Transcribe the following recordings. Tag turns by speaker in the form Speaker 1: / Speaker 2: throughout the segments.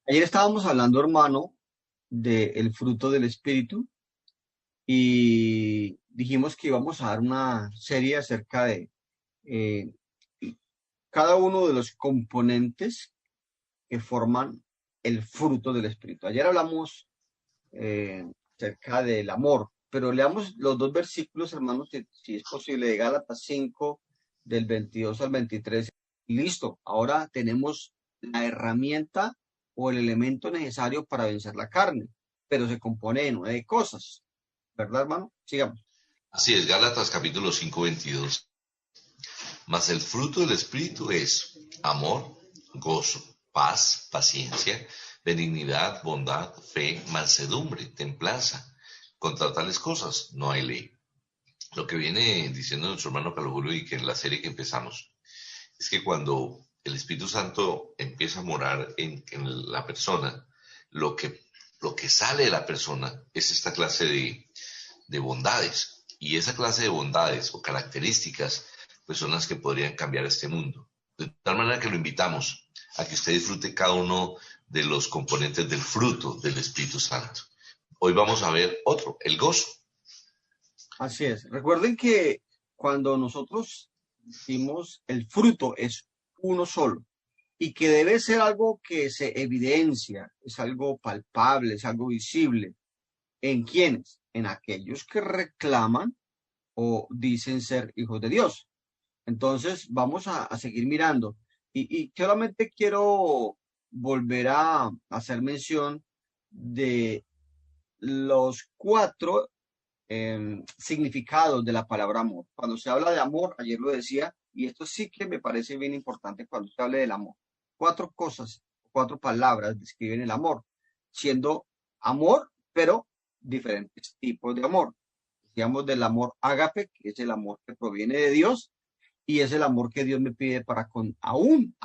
Speaker 1: Ayer estábamos hablando, hermano, del fruto del Espíritu y dijimos que íbamos a dar una serie acerca de eh, cada uno de los componentes que forman el fruto del Espíritu. Ayer hablamos eh, acerca del amor, pero leamos los dos versículos, hermanos, si es posible, de Gálatas 5, del 22 al 23. Listo, ahora tenemos la herramienta o el elemento necesario para vencer la carne, pero se compone de 9 cosas, ¿verdad, hermano? Sigamos.
Speaker 2: Así es, Gálatas capítulo 5, 22. Mas el fruto del Espíritu es amor, gozo, paz, paciencia, benignidad, bondad, fe, mansedumbre, templanza. Contra tales cosas no hay ley. Lo que viene diciendo nuestro hermano Carlos Julio y que en la serie que empezamos es que cuando el Espíritu Santo empieza a morar en la persona, lo que, lo que sale de la persona es esta clase de bondades. Y esa clase de bondades o características pues son las que podrían cambiar este mundo. De tal manera que lo invitamos a que usted disfrute cada uno de los componentes del fruto del Espíritu Santo. Hoy vamos a ver otro, el gozo.
Speaker 1: Así es. Recuerden que cuando nosotros decimos el fruto es uno solo y que debe ser algo que se evidencia, es algo palpable, es algo visible. ¿En quiénes? En aquellos que reclaman o dicen ser hijos de Dios. Entonces, vamos a seguir mirando. Y solamente quiero volver a hacer mención de los 4 significados de la palabra amor. Cuando se habla de amor, ayer lo decía, y esto sí que me parece bien importante cuando se hable del amor. 4 cosas, 4 palabras describen el amor, siendo amor, pero diferentes tipos de amor. Digamos del amor ágape, que es el amor que proviene de Dios, y es el amor que Dios me pide para con aún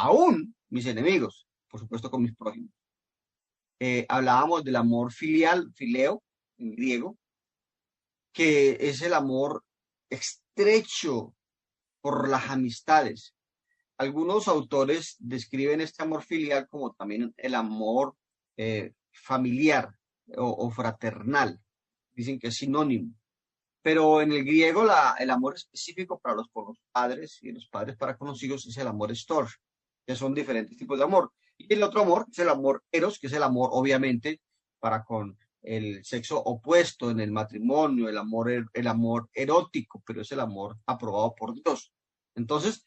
Speaker 1: mis enemigos, por supuesto con mis prójimos. Hablábamos del amor filial, fileo, en griego, que es el amor estrecho por las amistades. Algunos autores describen este amor filial como también el amor familiar o fraternal. Dicen que es sinónimo. Pero en el griego el amor específico por los padres y los padres para con los hijos es el amor storge, que son diferentes tipos de amor. Y el otro amor es el amor eros, que es el amor obviamente para con el sexo opuesto en el matrimonio, el amor erótico, pero es el amor aprobado por Dios. Entonces,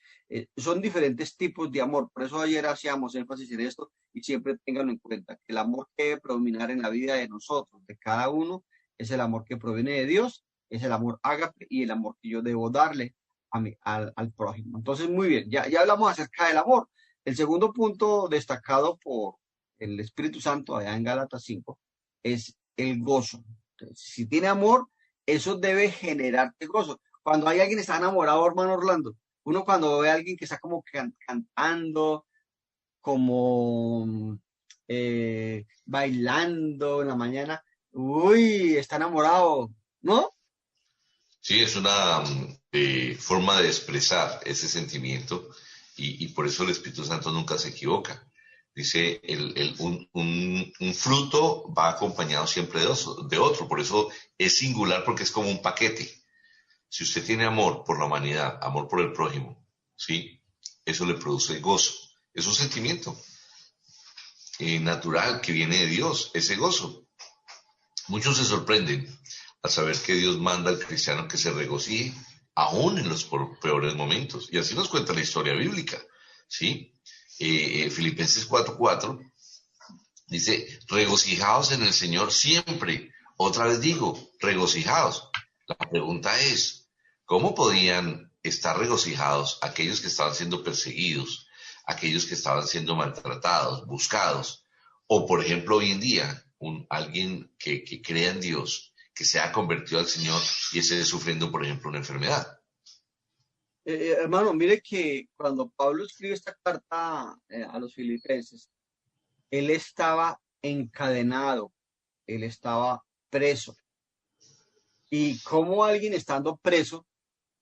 Speaker 1: son diferentes tipos de amor. Por eso ayer hacíamos énfasis en esto y siempre tenganlo en cuenta, que el amor que debe predominar en la vida de nosotros, de cada uno, es el amor que proviene de Dios, es el amor ágape y el amor que yo debo darle al prójimo. Entonces, muy bien, ya hablamos acerca del amor. El segundo punto destacado por el Espíritu Santo allá en Gálatas 5 es el gozo. Entonces, si tiene amor, eso debe generarte gozo. Cuando hay alguien que está enamorado, hermano Orlando, uno cuando ve a alguien que está como cantando, como bailando en la mañana, uy, está enamorado, ¿no?
Speaker 2: Sí, es una forma de expresar ese sentimiento y por eso el Espíritu Santo nunca se equivoca. Dice, un fruto va acompañado siempre de otro, por eso es singular porque es como un paquete. Si usted tiene amor por la humanidad, amor por el prójimo, ¿sí? Eso le produce gozo. Es un sentimiento natural que viene de Dios, ese gozo. Muchos se sorprenden al saber que Dios manda al cristiano que se regocije aún en los peores momentos. Y así nos cuenta la historia bíblica, ¿sí? Filipenses 4:4 dice, regocijaos en el Señor siempre. Otra vez digo, regocijaos. La pregunta es, ¿cómo podían estar regocijados aquellos que estaban siendo perseguidos, aquellos que estaban siendo maltratados, buscados? O, por ejemplo, hoy en día, alguien que crea en Dios, que se ha convertido al Señor y esté sufriendo, por ejemplo, una enfermedad.
Speaker 1: Hermano, mire que cuando Pablo escribe esta carta a los filipenses, él estaba encadenado, él estaba preso. ¿Y cómo alguien estando preso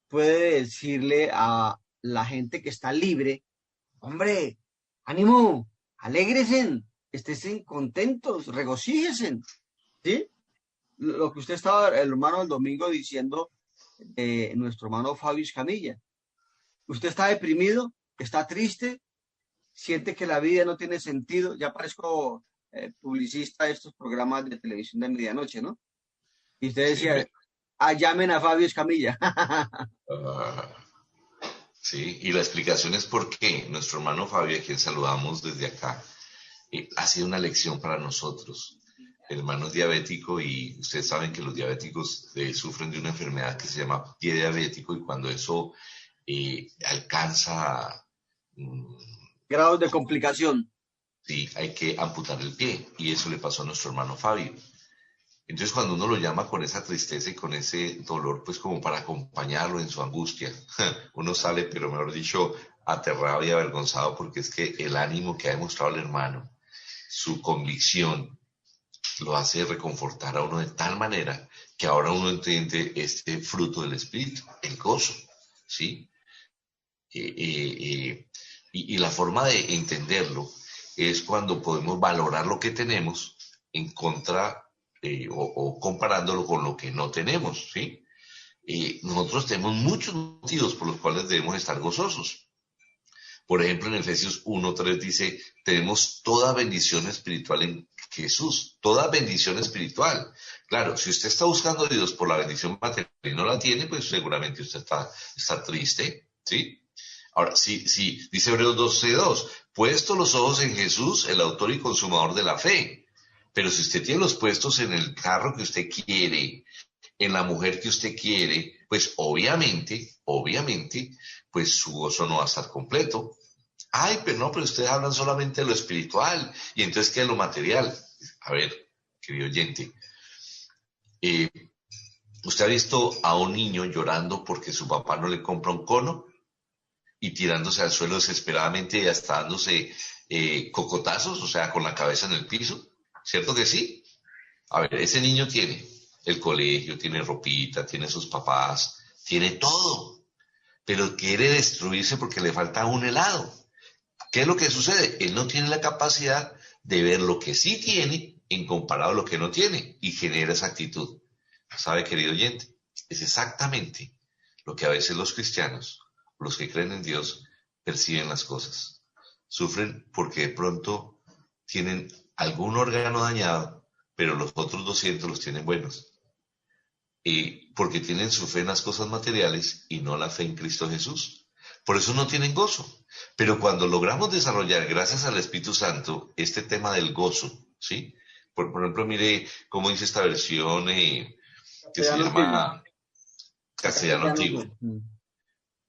Speaker 1: puede decirle a la gente que está libre, hombre, ánimo, alégresen, estén contentos, regocíjense, ¿sí? Lo que usted estaba, el hermano, el domingo diciendo de nuestro hermano Fabio Escamilla. Usted está deprimido, está triste, siente que la vida no tiene sentido. Ya parezco publicista de estos programas de televisión de medianoche, ¿no? Y usted
Speaker 2: Sí,
Speaker 1: decía, ah, llamen a Fabio Escamilla.
Speaker 2: ah, sí, y la explicación es por qué nuestro hermano Fabio, a quien saludamos desde acá, ha sido una lección para nosotros. El hermano es diabético y ustedes saben que los diabéticos sufren de una enfermedad que se llama pie diabético y cuando eso alcanza, mm,
Speaker 1: Grados de complicación.
Speaker 2: sí, hay que amputar el pie y eso le pasó a nuestro hermano Fabio. Entonces cuando uno lo llama con esa tristeza y con ese dolor, pues como para acompañarlo en su angustia, uno sale, pero mejor dicho, aterrado y avergonzado porque es que el ánimo que ha demostrado el hermano, su convicción, lo hace reconfortar a uno de tal manera que ahora uno entiende este fruto del Espíritu, el gozo, ¿sí? Y la forma de entenderlo es cuando podemos valorar lo que tenemos en contra o comparándolo con lo que no tenemos, ¿sí? Nosotros tenemos muchos motivos por los cuales debemos estar gozosos. Por ejemplo, en Efesios 1:3 dice, tenemos toda bendición espiritual en Jesús, toda bendición espiritual. Claro, si usted está buscando a Dios por la bendición material y no la tiene, pues seguramente usted está triste, ¿sí? Ahora, sí, dice Hebreos 12:2, puesto los ojos en Jesús, el autor y consumador de la fe. Pero si usted tiene los puestos en el carro que usted quiere, en la mujer que usted quiere, pues obviamente, pues su gozo no va a estar completo. Ay, pero no, pero ustedes hablan solamente de lo espiritual y entonces ¿qué es lo material? A ver, querido oyente, eh, ¿usted ha visto a un niño llorando porque su papá no le compra un cono y tirándose al suelo desesperadamente y hasta dándose cocotazos, o sea, con la cabeza en el piso? ¿Cierto que sí? A ver, ese niño tiene el colegio, tiene ropita, tiene sus papás, tiene todo, pero quiere destruirse porque le falta un helado. ¿Qué es lo que sucede? Él no tiene la capacidad de ver lo que sí tiene en comparado a lo que no tiene y genera esa actitud. ¿Sabe, querido oyente? Es exactamente lo que a veces los cristianos, los que creen en Dios, perciben las cosas. Sufren porque de pronto tienen algún órgano dañado, pero los otros 200 los tienen buenos. Y porque tienen su fe en las cosas materiales y no la fe en Cristo Jesús. Por eso no tienen gozo. Pero cuando logramos desarrollar, gracias al Espíritu Santo, este tema del gozo, ¿sí? Por ejemplo, mire cómo dice esta versión que se
Speaker 1: Castellano antiguo.
Speaker 2: llama Castellano
Speaker 1: Castellano
Speaker 2: Antiguo.
Speaker 1: antiguo.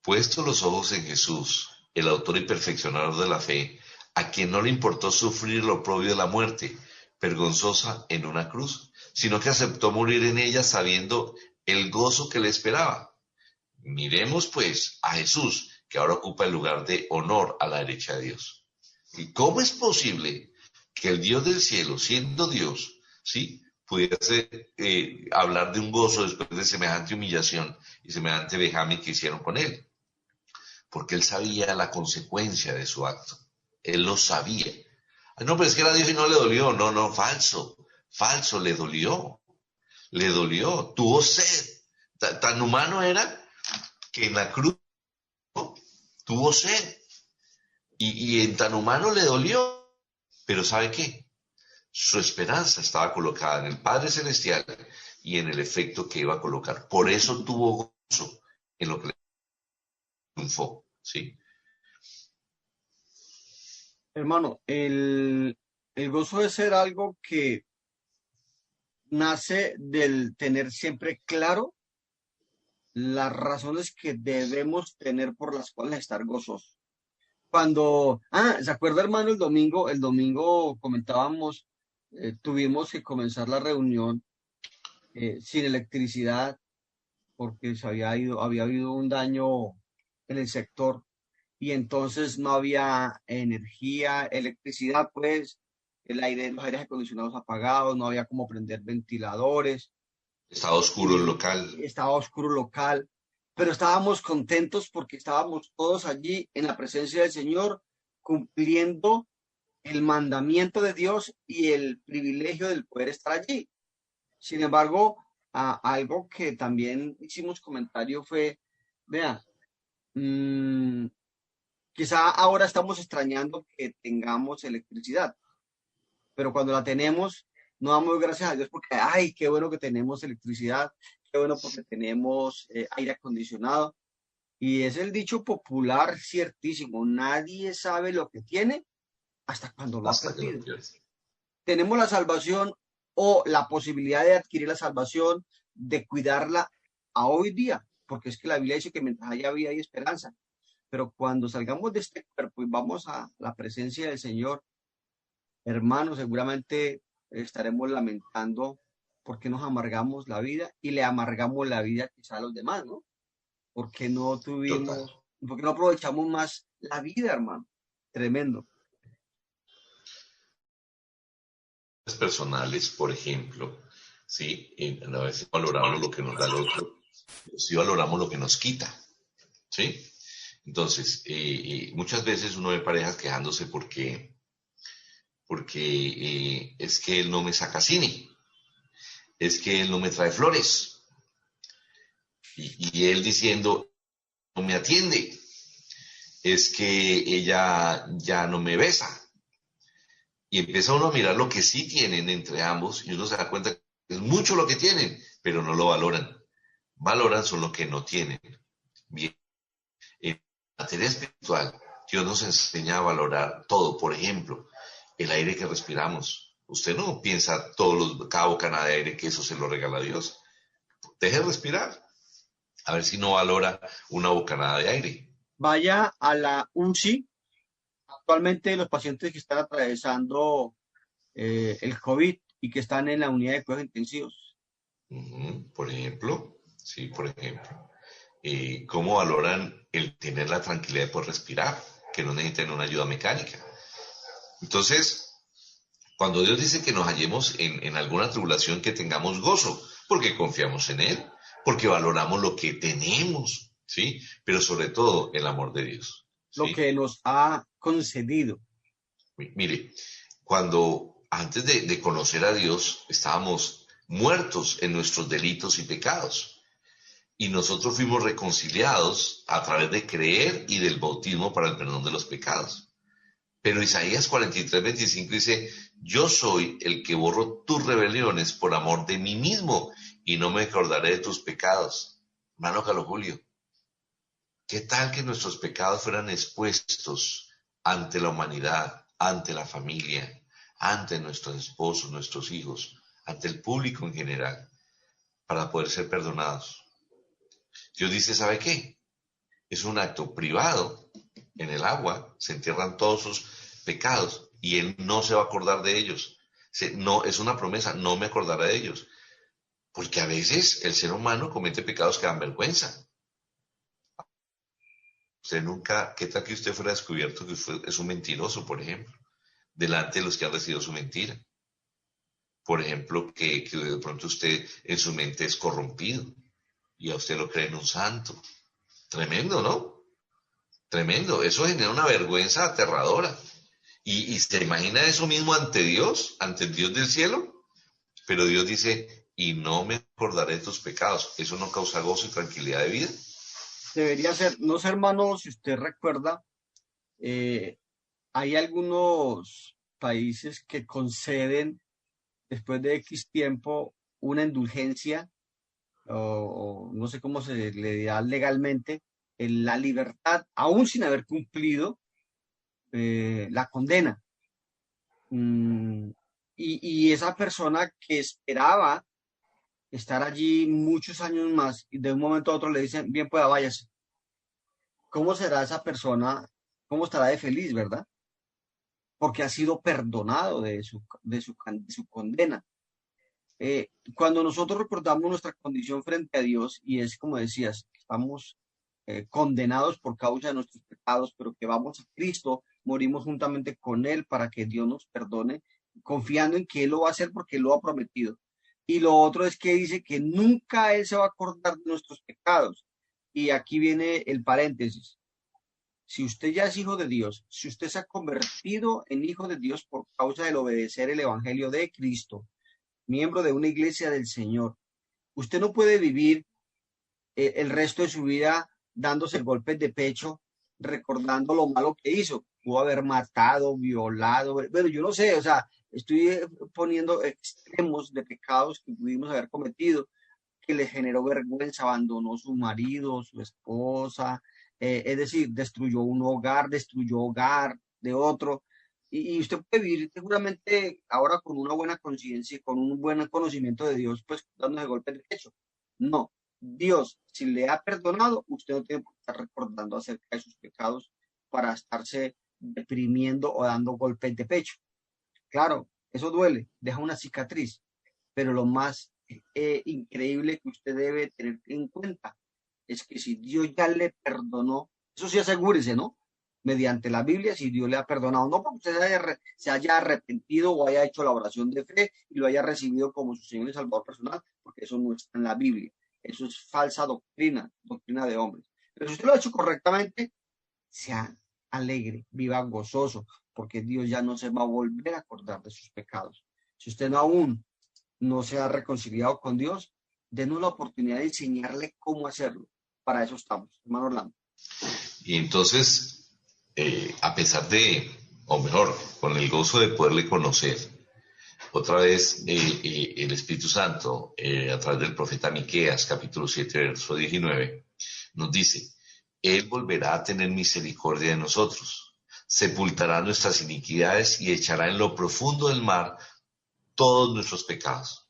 Speaker 2: Puesto los ojos en Jesús, el autor y perfeccionador de la fe, a quien no le importó sufrir lo propio de la muerte, vergonzosa en una cruz, sino que aceptó morir en ella sabiendo el gozo que le esperaba. Miremos pues a Jesús, que ahora ocupa el lugar de honor a la derecha de Dios. ¿Y cómo es posible que el Dios del cielo, siendo Dios, ¿sí?, pudiese hablar de un gozo después de semejante humillación y semejante vejamen que hicieron con él? Porque él sabía la consecuencia de su acto. Él lo sabía. No, pero es que era Dios y no le dolió. No, no, falso, le dolió, tuvo sed. Tan humano era que en la cruz tuvo sed y en tan humano le dolió. Pero ¿sabe qué? Su esperanza estaba colocada en el Padre Celestial y en el efecto que iba a colocar. Por eso tuvo gozo en lo que le triunfó, ¿sí?
Speaker 1: Hermano, el gozo de ser algo que nace del tener siempre claro las razones que debemos tener por las cuales estar gozosos. ¿Se acuerda, hermano, el domingo comentábamos, tuvimos que comenzar la reunión sin electricidad porque había habido un daño en el sector y entonces no había energía, electricidad, pues, los aires acondicionados apagados, no había cómo prender ventiladores,
Speaker 2: Estaba oscuro el local.
Speaker 1: estaba oscuro local, pero estábamos contentos porque estábamos todos allí en la presencia del Señor, cumpliendo el mandamiento de Dios y el privilegio del poder estar allí. Sin embargo, algo que también hicimos comentario fue, vea, mm, quizá ahora estamos extrañando que tengamos electricidad, pero cuando la tenemos, no damos gracias a Dios porque, ay, qué bueno que tenemos electricidad, qué bueno porque tenemos aire acondicionado. Y es el dicho popular ciertísimo, nadie sabe lo que tiene hasta cuando lo ha
Speaker 2: hasta que lo
Speaker 1: perdido.
Speaker 2: pierdes.
Speaker 1: Tenemos la salvación o la posibilidad de adquirir la salvación, de cuidarla a hoy día, porque es que la Biblia dice que mientras haya vida hay esperanza. Pero cuando salgamos de este cuerpo y vamos a la presencia del Señor, hermanos, seguramente estaremos lamentando porque nos amargamos la vida y le amargamos la vida quizá a los demás, ¿no? Porque no
Speaker 2: Total.
Speaker 1: tuvimos, porque no aprovechamos más la vida, hermano. Tremendo.
Speaker 2: Personales, por ejemplo, ¿sí? A veces valoramos lo que nos da el otro, pero sí valoramos lo que nos quita, ¿sí? Entonces, muchas veces uno ve parejas quejándose porque es que él no me saca cine, es que él no me trae flores, y él diciendo, no me atiende, es que ella ya no me besa. Y empieza uno a mirar lo que sí tienen entre ambos y uno se da cuenta que es mucho lo que tienen, pero no lo valoran. Valoran son lo que no tienen. Bien, en materia espiritual, Dios nos enseña a valorar todo. Por ejemplo, el aire que respiramos. Usted no piensa cada bocanada de aire que eso se lo regala a Dios. Deje de respirar. A ver si no valora una bocanada de aire.
Speaker 1: Vaya a la UCI. Actualmente los pacientes que están atravesando el COVID y que están en la unidad de cuidados intensivos.
Speaker 2: Por ejemplo, sí, por ejemplo. ¿Cómo valoran el tener la tranquilidad de poder respirar, que no necesitan una ayuda mecánica? Entonces, cuando Dios dice que nos hallemos en alguna tribulación, que tengamos gozo, porque confiamos en Él, porque valoramos lo que tenemos, ¿sí? Pero sobre todo el amor de Dios,
Speaker 1: Lo
Speaker 2: ¿sí?
Speaker 1: que nos ha concedido.
Speaker 2: Mire, cuando antes de conocer a Dios estábamos muertos en nuestros delitos y pecados. Y nosotros fuimos reconciliados a través de creer y del bautismo para el perdón de los pecados. Pero Isaías 43:25 dice, yo soy el que borro tus rebeliones por amor de mí mismo y no me acordaré de tus pecados. Hermano Carlos Julio, ¿qué tal que nuestros pecados fueran expuestos ante la humanidad, ante la familia, ante nuestros esposos, nuestros hijos, ante el público en general, para poder ser perdonados? Dios dice, ¿sabe qué? Es un acto privado. En el agua se entierran todos sus pecados y Él no se va a acordar de ellos. No, es una promesa, no me acordaré de ellos. Porque a veces el ser humano comete pecados que dan vergüenza. Usted nunca, ¿qué tal que usted fuera descubierto que usted es un mentiroso, por ejemplo, delante de los que han recibido su mentira? Por ejemplo, que de pronto usted en su mente es corrompido y a usted lo cree en un santo. Tremendo, ¿no? Tremendo. Eso genera una vergüenza aterradora. Y se imagina eso mismo ante el Dios del cielo. Pero Dios dice, y no me acordaré de tus pecados. Eso no causa gozo y tranquilidad de vida.
Speaker 1: Debería ser, no sé, hermano, si usted recuerda, eh, hay algunos países que conceden después de X tiempo una indulgencia o no sé cómo se le da legalmente, en la libertad, aún sin haber cumplido la condena. Mm, y esa persona que esperaba estar allí muchos años más y de un momento a otro le dicen, bien pueda, váyase. ¿Cómo será esa persona? ¿Cómo estará de feliz, verdad? Porque ha sido perdonado de su condena. Cuando nosotros recordamos nuestra condición frente a Dios, y es como decías, estamos condenados por causa de nuestros pecados, pero que vamos a Cristo, morimos juntamente con Él para que Dios nos perdone, confiando en que Él lo va a hacer porque Él lo ha prometido. Y lo otro es que dice que nunca Él se va a acordar de nuestros pecados. Y aquí viene el paréntesis. Si usted ya es hijo de Dios, si usted se ha convertido en hijo de Dios por causa del obedecer el Evangelio de Cristo, miembro de una iglesia del Señor, usted no puede vivir el resto de su vida dándose golpes de pecho, recordando lo malo que hizo. Pudo haber matado, violado, bueno, yo no sé, o sea, estoy poniendo extremos de pecados que pudimos haber cometido, que le generó vergüenza, abandonó su marido, su esposa, es decir, destruyó un hogar, destruyó hogar de otro. Y usted puede vivir seguramente ahora con una buena conciencia y con un buen conocimiento de Dios, pues dándose golpes de pecho. No, Dios, si le ha perdonado, usted no tiene por qué estar recordando acerca de sus pecados para estarse deprimiendo o dando golpes de pecho. Claro, eso duele, deja una cicatriz, pero lo más increíble que usted debe tener en cuenta es que si Dios ya le perdonó, eso sí asegúrese, ¿no? Mediante la Biblia, si Dios le ha perdonado, no porque usted se haya arrepentido o haya hecho la oración de fe y lo haya recibido como su Señor y Salvador personal, porque eso no está en la Biblia. Eso es falsa doctrina, doctrina de hombres. Pero si usted lo ha hecho correctamente, sea alegre, viva gozoso, porque Dios ya no se va a volver a acordar de sus pecados. Si usted no aún no se ha reconciliado con Dios, denos la oportunidad de enseñarle cómo hacerlo. Para eso estamos, hermano Orlando.
Speaker 2: Y entonces, a pesar de, o mejor, con el gozo de poderle conocer, otra vez el Espíritu Santo, a través del profeta Miqueas, capítulo 7, verso 19, nos dice, Él volverá a tener misericordia de nosotros, sepultará nuestras iniquidades y echará en lo profundo del mar todos nuestros pecados.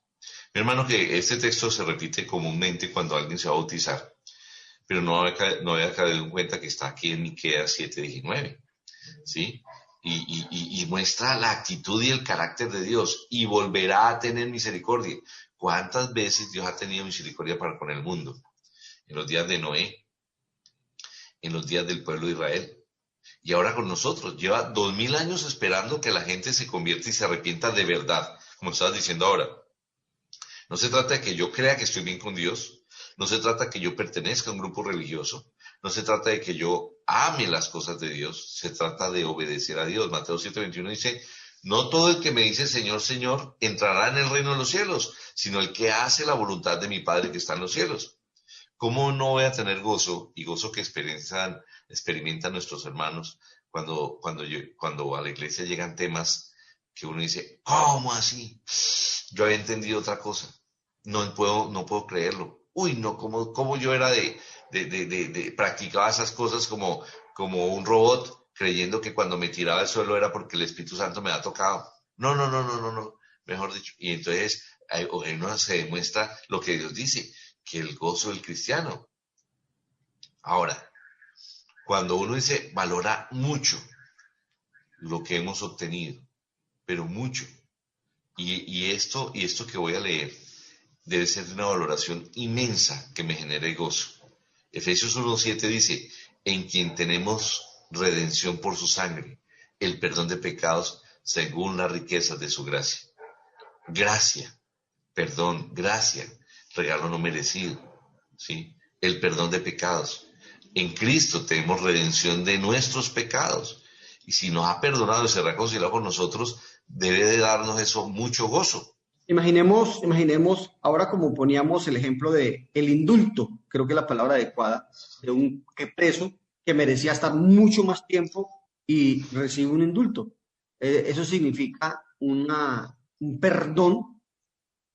Speaker 2: Mi hermano, que este texto se repite comúnmente cuando alguien se va a bautizar, pero no había caído en cuenta que está aquí en Miqueas 7:19, ¿sí? Y muestra la actitud y el carácter de Dios, y volverá a tener misericordia. ¿Cuántas veces Dios ha tenido misericordia para con el mundo? En los días de Noé, en los días del pueblo de Israel, y ahora con nosotros. Lleva 2000 años esperando que la gente se convierta y se arrepienta de verdad, como estabas diciendo ahora. No se trata de que yo crea que estoy bien con Dios, no se trata de que yo pertenezca a un grupo religioso, no se trata de que yo ame las cosas de Dios, se trata de obedecer a Dios. Mateo 7:21 dice, no todo el que me dice Señor, Señor, entrará en el reino de los cielos, sino el que hace la voluntad de mi Padre que está en los cielos. ¿Cómo no voy a tener gozo y gozo que experimentan nuestros hermanos cuando a la iglesia llegan temas que uno dice, ¿cómo así? Yo había entendido otra cosa. No puedo creerlo. Uy, no, como yo era practicaba esas cosas como un robot, creyendo que cuando me tiraba al suelo era porque el Espíritu Santo me ha tocado. No, no, no, no, no, no. Mejor dicho. Y entonces ahí uno se demuestra lo que Dios dice, que el gozo del cristiano. Ahora, cuando uno dice, valora mucho lo que hemos obtenido, pero mucho. Y esto que voy a leer debe ser una valoración inmensa que me genere gozo. Efesios 1:7 dice, en quien tenemos redención por su sangre, el perdón de pecados según las riquezas de su gracia. Gracia, perdón, gracia, regalo no merecido, ¿sí? El perdón de pecados. En Cristo tenemos redención de nuestros pecados. Y si nos ha perdonado y se ha reconciliado con nosotros, debe de darnos eso mucho gozo.
Speaker 1: Imaginemos ahora como poníamos el ejemplo de el indulto, creo que es la palabra adecuada, de un preso que merecía estar mucho más tiempo y recibe un indulto. Eso significa un perdón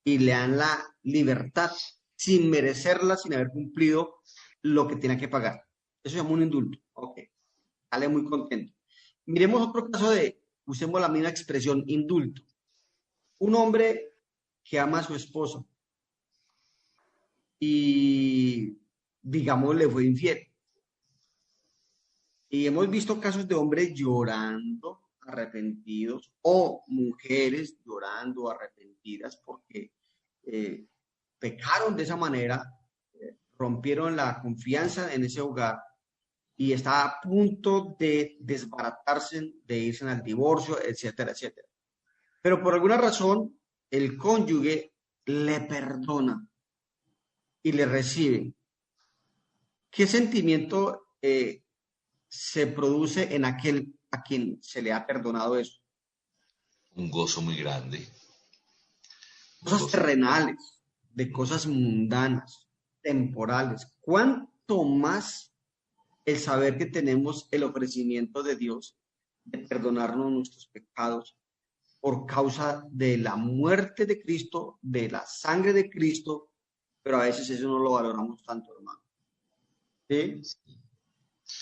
Speaker 1: y le dan la libertad sin merecerla, sin haber cumplido lo que tenía que pagar. Eso se llama un indulto. Ok, sale muy contento. Miremos otro caso usemos la misma expresión, indulto. Un hombre que ama a su esposa y, digamos, le fue infiel. Y hemos visto casos de hombres llorando, arrepentidos, o mujeres llorando, arrepentidas, porque pecaron de esa manera, rompieron la confianza en ese hogar y está a punto de desbaratarse, de irse al divorcio, etcétera, etcétera. Pero por alguna razón, el cónyuge le perdona y le recibe. ¿Qué sentimiento se produce en aquel a quien se le ha perdonado eso?
Speaker 2: Un gozo muy grande, un
Speaker 1: Cosas
Speaker 2: gozo.
Speaker 1: terrenales, de cosas mundanas, temporales. ¿Cuánto más el saber que tenemos el ofrecimiento de Dios de perdonarnos nuestros pecados por causa de la muerte de Cristo, de la sangre de Cristo, pero a veces eso no lo valoramos tanto, hermano? ¿Sí?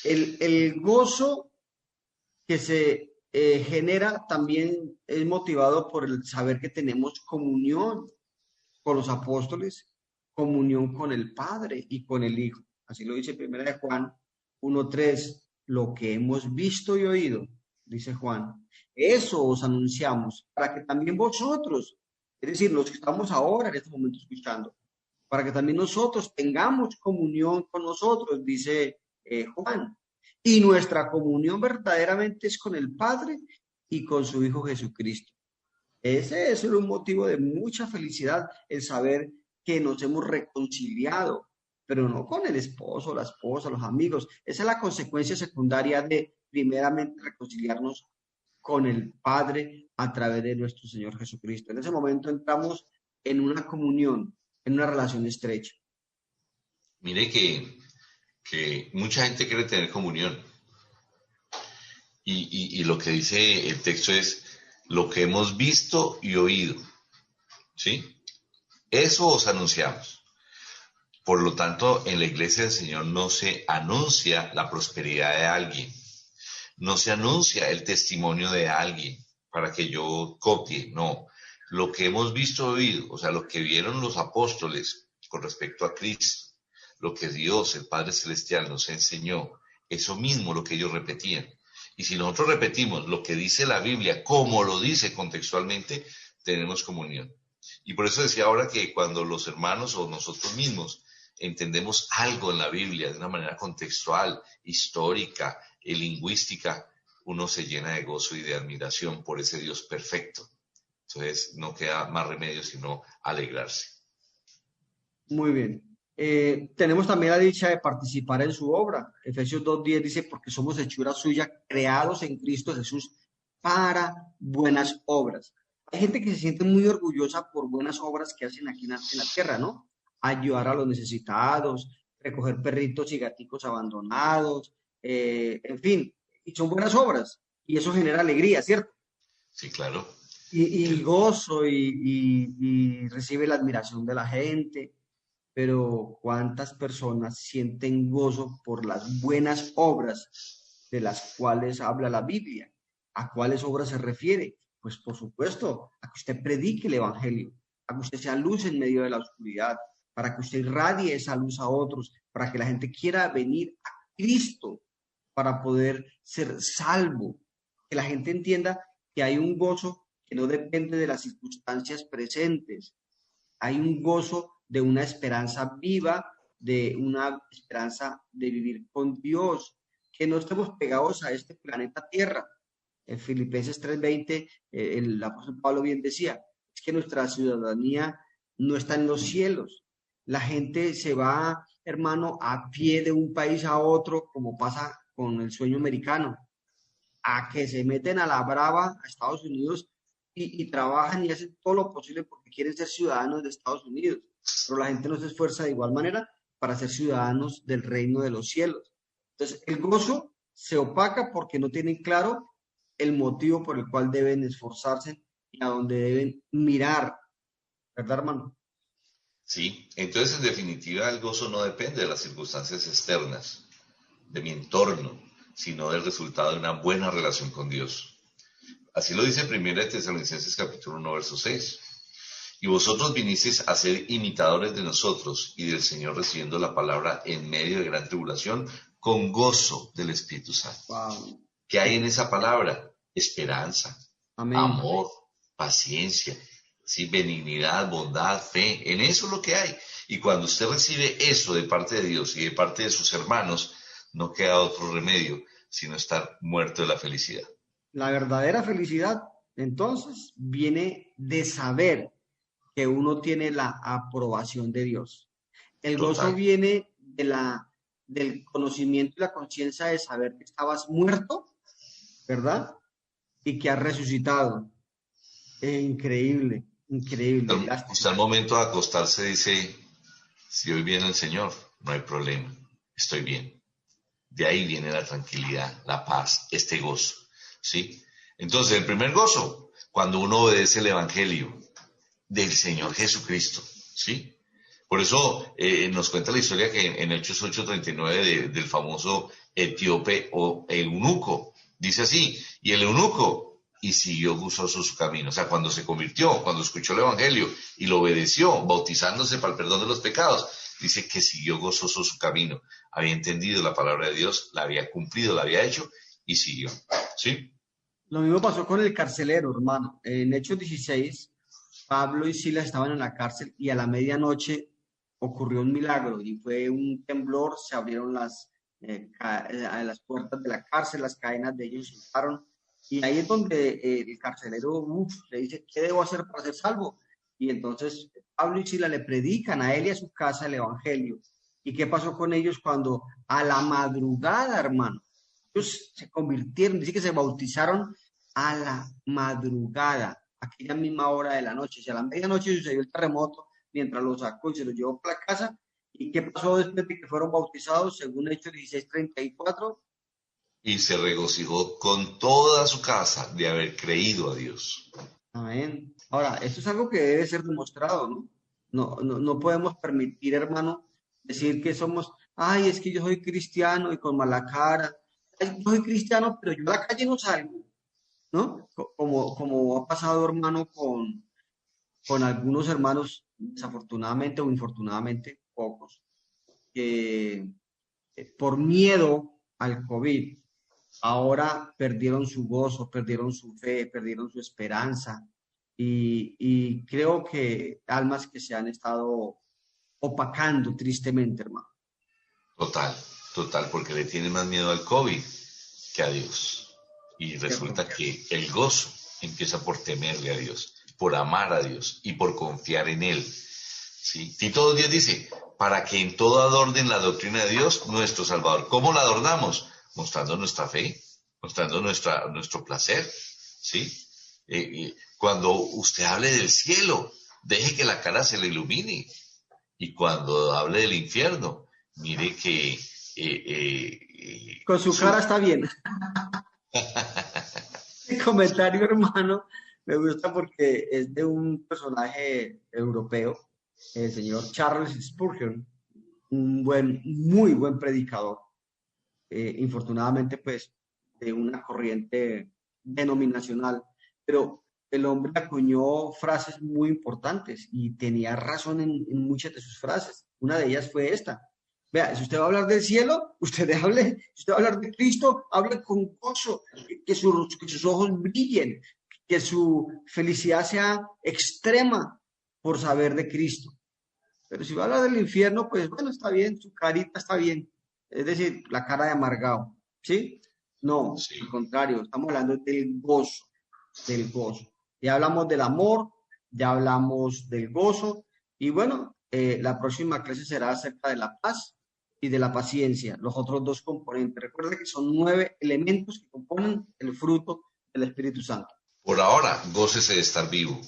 Speaker 1: El gozo que se genera también es motivado por el saber que tenemos comunión con los apóstoles, comunión con el Padre y con el Hijo. Así lo dice Primera de Juan 1:3. Lo que hemos visto y oído, dice Juan, eso os anunciamos, para que también vosotros, es decir, los que estamos ahora en este momento escuchando, para que también nosotros tengamos comunión con nosotros, dice Juan. Y nuestra comunión verdaderamente es con el Padre y con su Hijo Jesucristo. Ese es un motivo de mucha felicidad, el saber que nos hemos reconciliado, pero no con el esposo, la esposa, los amigos. Esa es la consecuencia secundaria de primeramente reconciliarnos con el Padre a través de nuestro Señor Jesucristo. En ese momento entramos en una comunión, en una relación estrecha.
Speaker 2: Mire que mucha gente quiere tener comunión y lo que dice el texto es lo que hemos visto y oído, ¿sí? Eso os anunciamos. Por lo tanto, en la iglesia del Señor no se anuncia la prosperidad de alguien, no se anuncia el testimonio de alguien para que yo copie, no. Lo que hemos visto y oído, o sea, lo que vieron los apóstoles con respecto a Cristo, lo que Dios, el Padre Celestial, nos enseñó, eso mismo lo que ellos repetían. Y si nosotros repetimos lo que dice la Biblia, como lo dice contextualmente, tenemos comunión. Y por eso decía ahora que cuando los hermanos o nosotros mismos entendemos algo en la Biblia de una manera contextual, histórica, lingüística, uno se llena de gozo y de admiración por ese Dios perfecto. Entonces no queda más remedio sino alegrarse.
Speaker 1: Muy bien. Tenemos también la dicha de participar en su obra. Efesios 2:10 dice, porque somos hechura suya, creados en Cristo Jesús para buenas obras. Hay gente que se siente muy orgullosa por buenas obras que hacen aquí en la tierra, ¿no? Ayudar a los necesitados, recoger perritos y gaticos abandonados, en fin, y son buenas obras. Y eso genera alegría, ¿cierto?
Speaker 2: Sí, claro.
Speaker 1: Y
Speaker 2: El,
Speaker 1: gozo y recibe la admiración de la gente, pero ¿cuántas personas sienten gozo por las buenas obras de las cuales habla la Biblia? ¿A cuáles obras se refiere? Pues por supuesto, a que usted predique el Evangelio, a que usted sea luz en medio de la oscuridad, para que usted irradie esa luz a otros, para que la gente quiera venir a Cristo para poder ser salvo, que la gente entienda que hay un gozo que no depende de las circunstancias presentes, hay un gozo de una esperanza viva, de una esperanza de vivir con Dios, que no estemos pegados a este planeta Tierra. En Filipenses 3:20, el apóstol Pablo bien decía, es que nuestra ciudadanía no está en los cielos. La gente se va, hermano, a pie de un país a otro, como pasa con el sueño americano, a que se meten a la brava a Estados Unidos y trabajan y hacen todo lo posible porque quieren ser ciudadanos de Estados Unidos, pero la gente no se esfuerza de igual manera para ser ciudadanos del reino de los cielos. Entonces, el gozo se opaca porque no tienen claro el motivo por el cual deben esforzarse y a dónde deben mirar, ¿verdad, hermano?
Speaker 2: sí, entonces en definitiva el gozo no depende de las circunstancias externas, de mi entorno, sino del resultado de una buena relación con Dios. Así lo dice 1 Tesalonicenses capítulo 1, verso 6. Y vosotros vinisteis a ser imitadores de nosotros y del Señor recibiendo la palabra en medio de gran tribulación con gozo del Espíritu Santo.
Speaker 1: Wow.
Speaker 2: ¿Qué hay en esa palabra? Esperanza,
Speaker 1: Amén.
Speaker 2: amor, paciencia, ¿sí? Benignidad, bondad, fe. En eso es lo que hay. Y cuando usted recibe eso de parte de Dios y de parte de sus hermanos, no queda otro remedio sino estar muerto de la felicidad.
Speaker 1: La verdadera felicidad, entonces, viene de saber que uno tiene la aprobación de Dios. El gozo
Speaker 2: Total.
Speaker 1: viene del conocimiento y la conciencia de saber que estabas muerto, ¿verdad? Y que has resucitado. Increíble, increíble.
Speaker 2: Usted al momento de acostarse dice, si hoy viene el Señor, no hay problema, estoy bien. De ahí viene la tranquilidad, la paz, este gozo, ¿sí? Entonces, el primer gozo, cuando uno obedece el Evangelio del Señor Jesucristo, ¿sí? Por eso nos cuenta la historia que en Hechos 8:39 del famoso etíope o eunuco, dice así, y el eunuco, y siguió gozoso su camino. O sea, cuando se convirtió, cuando escuchó el Evangelio y lo obedeció, bautizándose para el perdón de los pecados, dice que siguió gozoso su camino. Había entendido la palabra de Dios, la había cumplido, la había hecho y siguió. ¿Sí?
Speaker 1: Lo mismo pasó con el carcelero, hermano. En Hechos 16, Pablo y Silas estaban en la cárcel y a la medianoche ocurrió un milagro y fue un temblor, se abrieron las puertas de la cárcel, las cadenas de ellos se soltaron y ahí es donde el carcelero le dice, ¿qué debo hacer para ser salvo? Y entonces Pablo y Silas le predican a él y a su casa el evangelio. ¿Y qué pasó con ellos cuando a la madrugada, hermano? Ellos se convirtieron, dice que se bautizaron a la madrugada, aquella misma hora de la noche. Si a la medianoche sucedió el terremoto, mientras los sacó y se los llevó para la casa. ¿Y qué pasó después de que fueron bautizados? Según Hechos 16:34.
Speaker 2: Y se regocijó con toda su casa de haber creído a Dios.
Speaker 1: Amén. Ahora, esto es algo que debe ser demostrado, ¿no? No podemos permitir, hermano, decir que somos, ay, es que yo soy cristiano y con mala cara. Ay, yo soy cristiano, pero yo a la calle no salgo, ¿no? Como ha pasado, hermano, con algunos hermanos, desafortunadamente o infortunadamente, pocos, que por miedo al COVID, ahora perdieron su gozo, perdieron su fe, perdieron su esperanza. Y creo que almas que se han estado opacando tristemente, hermano.
Speaker 2: Total, total, porque le tiene más miedo al COVID que a Dios. Y
Speaker 1: ¿Cierto?
Speaker 2: resulta que el gozo empieza por temerle a Dios, por amar a Dios y por confiar en Él. ¿Sí? Tito 2:10 dice, para que en todo adornen la doctrina de Dios, nuestro Salvador. ¿Cómo la adornamos? Mostrando nuestra fe, mostrando nuestro placer. ¿Sí? Cuando usted hable del cielo, deje que la cara se le ilumine. Y cuando hable del infierno, mire que
Speaker 1: Con su cara está bien. El comentario, hermano, me gusta porque es de un personaje europeo, el señor Charles Spurgeon, muy buen predicador. Infortunadamente, pues, de una corriente denominacional, pero el hombre acuñó frases muy importantes y tenía razón en muchas de sus frases. Una de ellas fue esta. Vea, si usted va a hablar del cielo, usted hable, si usted va a hablar de Cristo, hable con gozo, que sus ojos brillen, que su felicidad sea extrema por saber de Cristo. Pero si va a hablar del infierno, pues bueno, está bien, su carita está bien. Es decir, la cara de amargado. ¿Sí? No,
Speaker 2: sí.
Speaker 1: al contrario, estamos hablando del gozo, del gozo. Ya hablamos del amor, ya hablamos del gozo. Y bueno, la próxima clase será acerca de la paz y de la paciencia, los otros dos componentes. Recuerda que son 9 elementos que componen el fruto del Espíritu Santo.
Speaker 2: Por ahora, gócese de estar vivo.